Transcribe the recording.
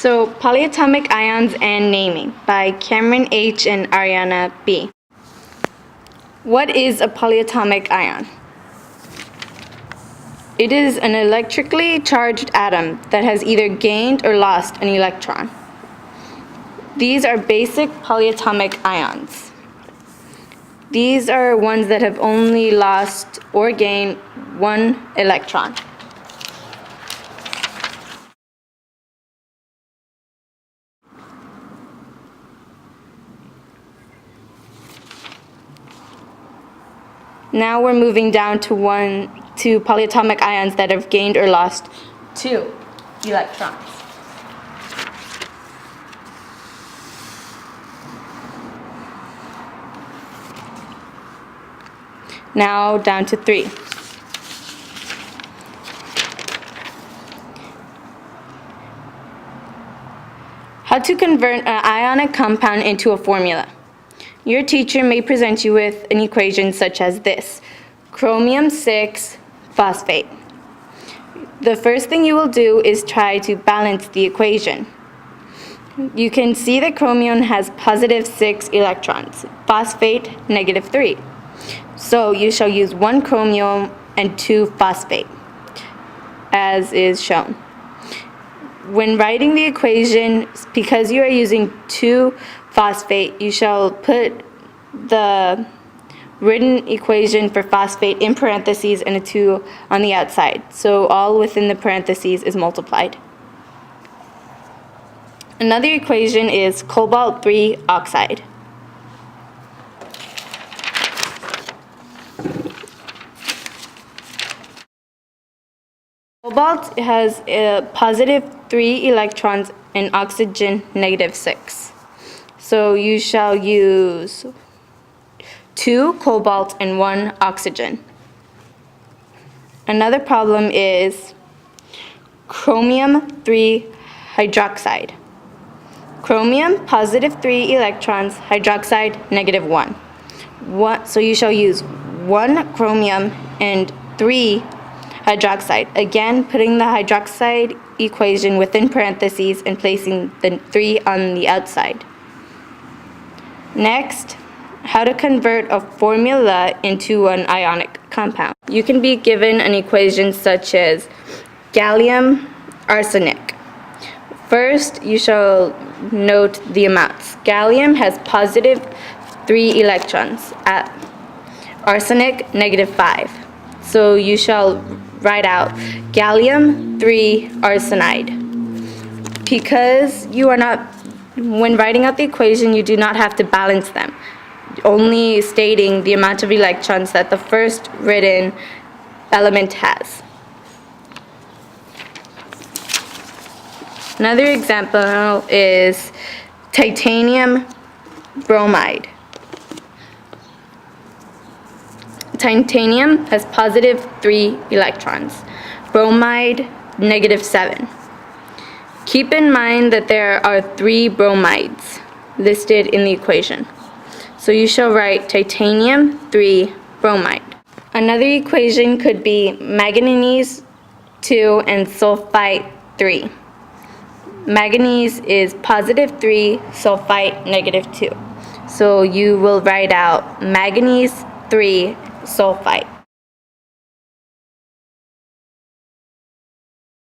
So, Polyatomic Ions and Naming by Cameron H. and Ariana B. What is a polyatomic ion? It is an electrically charged atom that has either gained or lost an electron. These are basic polyatomic ions. These are ones that have only lost or gained one electron. Now we're moving down to polyatomic ions that have gained or lost 2 electrons. Now down to 3. How to convert an ionic compound into a formula. Your teacher may present you with an equation such as this: chromium 6 phosphate. The first thing you will do is try to balance the equation. You can see that chromium has positive 6 electrons, phosphate negative 3. So you shall use 1 chromium and 2 phosphate, as is shown. When writing the equation, because you are using 2 phosphate, you shall put the written equation for phosphate in parentheses and a 2 on the outside. So all within the parentheses is multiplied. Another equation is cobalt 3 oxide. Cobalt has a positive 3 electrons and oxygen negative 6. So you shall use 2 cobalt and 1 oxygen. Another problem is chromium 3 hydroxide. Chromium positive 3 electrons, hydroxide negative 1. So you shall use 1 chromium and 3 hydroxide. Again, putting the hydroxide equation within parentheses and placing the 3 on the outside. Next, how to convert a formula into an ionic compound. You can be given an equation such as gallium arsenic. First, you shall note the amounts. Gallium has positive 3 electrons, at arsenic negative 5. So you shall write out gallium 3 arsenide. Because when writing out the equation, you do not have to balance them, only stating the amount of electrons that the first written element has. Another example is titanium bromide. Titanium has positive 3 electrons, bromide negative 7. Keep in mind that there are 3 bromides listed in the equation. So you shall write titanium 3 bromide. Another equation could be manganese 2 and sulfite 3. Manganese is positive 3, sulfite negative 2. So you will write out manganese 3 sulfite.